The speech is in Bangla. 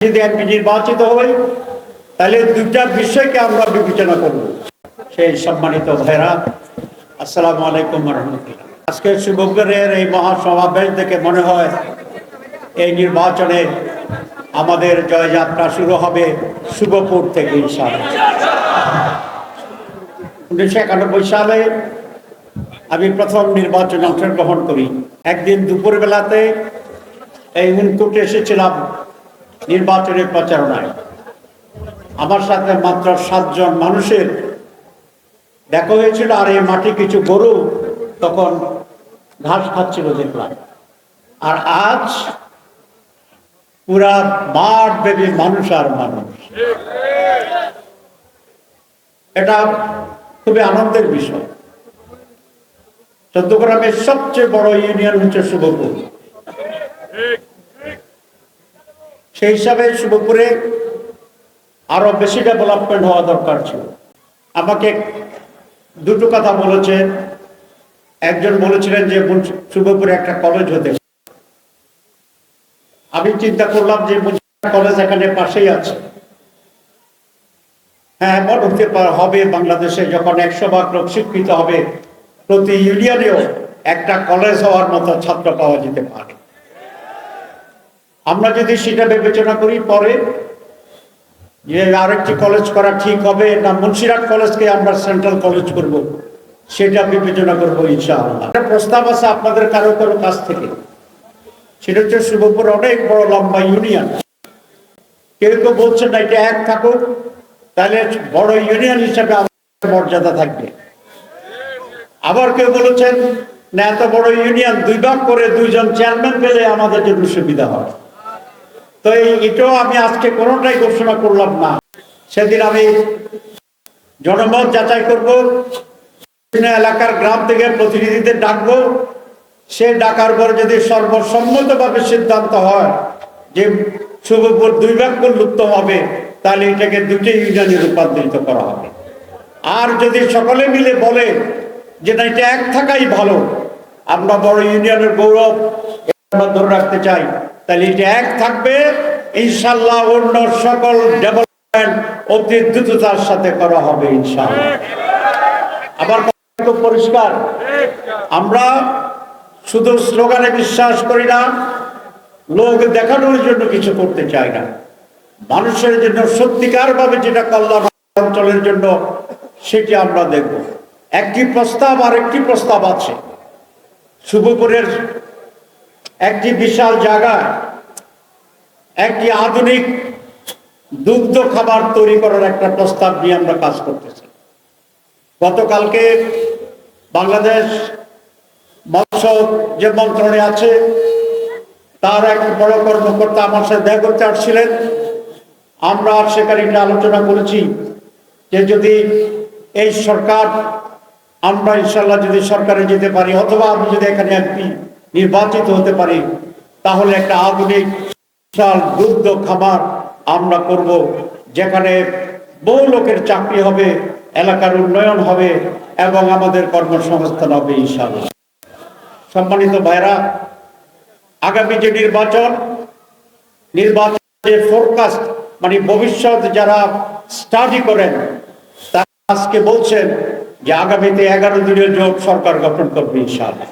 যদি এমপি নির্বাচিত হই তাহলে দুইটা বিষয়কে আমরা বিবেচনা করব। সেই সম্মানিত ভাইরা, আসসালামু আলাইকুম ওয়া রাহমাতুল্লাহ। আজকে শুভপুরের এই মহাসমাবেশ দেখে মনে হয় এই নির্বাচনে আমাদের জয়যাত্রা শুরু হবে শুভপুর থেকে ইনশাআল্লাহ। 1991 সালে আমি প্রথম নির্বাচনে অংশগ্রহণ করি। একদিন দুপুরবেলাতে এই উনকোটে এসেছিলাম নির্বাচনের প্রচারণায়। আমার সাথে মাত্র 7 জন মানুষের দেখা হয়েছিল, আর এই মাটি কিছু গরু তখন ঘাস খাচ্ছিল দেখলাম। আর আজ পুরা মাঠ ব্যাপী মানুষ আর মানুষ। এটা খুবই আনন্দের বিষয়। চট্টগ্রামের সবচেয়ে বড় ইউনিয়ন হচ্ছে শুভপুর। সেই হিসাবে শুভপুরে আরো বেশি ডেভেলপমেন্ট হওয়া দরকার ছিল। আমাকে দুটো কথা বলেছেন। একজন বলেছিলেন যে শুভপুরে একটা কলেজ হতে। আমি চিন্তা করলাম যে কলেজ এখানে পাশেই আছে। হ্যাঁ, এমন হতে হবে বাংলাদেশে যখন 100 ভাগ লোক শিক্ষিত হবে, প্রতি ইউনিয়নেও একটা কলেজ হওয়ার মতো ছাত্র পাওয়া যেতে পারে। আমরা যদি সেটা বিবেচনা করি পরে যে আরেকটি কলেজ করা ঠিক হবে না মুন্সিরহাট কলেজকে আমরা সেন্ট্রাল কলেজ করব, সেটা বিবেচনা করবো ইনশাআল্লাহ। একটা প্রস্তাব আছে আপনাদের কারো কারো কাছ থেকে, সেটা হচ্ছে শুভপুর অনেক বড় লম্বা ইউনিয়ন। কেউ কেউ বলছেন না এটা এক থাকুক, তাহলে বড় ইউনিয়ন হিসাবে আমাদের মর্যাদা থাকবে। আবার কেউ বলেছেন না এত বড় ইউনিয়ন 2 ভাগ করে 2 জন চেয়ারম্যান পেলে আমাদের জন্য সুবিধা হয়। তো এটাও আমি আজকে কোনোটাই ঘোষণা করলাম না। সেদিন আমি জনমত যাচাই করব, এলাকার গ্রাম থেকে প্রতিনিধিদের ডাকবো। সে ডাকার পর যদি সর্বসম্মতভাবে সিদ্ধান্ত হয় যে শুভপুর 2 ভাগ লুপ্ত হবে, তাহলে এটাকে 2টি ইউনিয়নে রূপান্তরিত করা হবে। আর যদি সকলে মিলে বলে যে না এটা এক থাকাই ভালো, আমরা বড় ইউনিয়নের গৌরব ধরে রাখতে চাই, তাহলে এটা এক থাকবে ইনশাআল্লাহ। অন্য সকল ডেভেলপমেন্ট অতি দ্রুততার সাথে করা হবে ইনশাআল্লাহ। আবার খুব পরিষ্কার, আমরা শুধু স্লোগানে বিশ্বাস করি না, লোক দেখানোর জন্য কিছু করতে চাই না। মানুষের জন্য সত্যিকার ভাবে যেটা কল্যাণ অঞ্চলের জন্য, সেটি আমরা দেখব। একটি প্রস্তাব আর একটি প্রস্তাব আছে। শুভপুরের একটি বিশাল জায়গায় একটি আধুনিক দুগ্ধ খাবার তৈরি করার একটা প্রস্তাব নিয়ে আমরা কাজ করতেছি। গতকালকে বাংলাদেশ মৎস্য যে মন্ত্রণালয় আছে তার এক বড় কর্মকর্তা আমার সাথে দেখা করতে আসছিলেন। আমরা সেখানে আলোচনা করেছি যে যদি এই সরকার, আমরা ইনশাল্লাহ যদি সরকারে যেতে পারি অথবা আমি যদি এখানে এমপি নির্বাচিত হতে পারি, তাহলে একটা আধুনিক বিশাল দুগ্ধ খামার আমরা করব, যেখানে বহু লোকের চাকরি হবে, এলাকার উন্নয়ন হবে এবং আমাদের কর্মসংস্থান হবে ইনশাআল্লাহ। সম্মানিত ভাইরা, আগামী যে নির্বাচনের ফোরকাস্ট মানে ভবিষ্যৎ যারা স্টাডি করেন, তারা আজকে বলছেন যে আগামীতে 11 দিনের জোট সরকার গঠন করবে ইনশাআল্লাহ।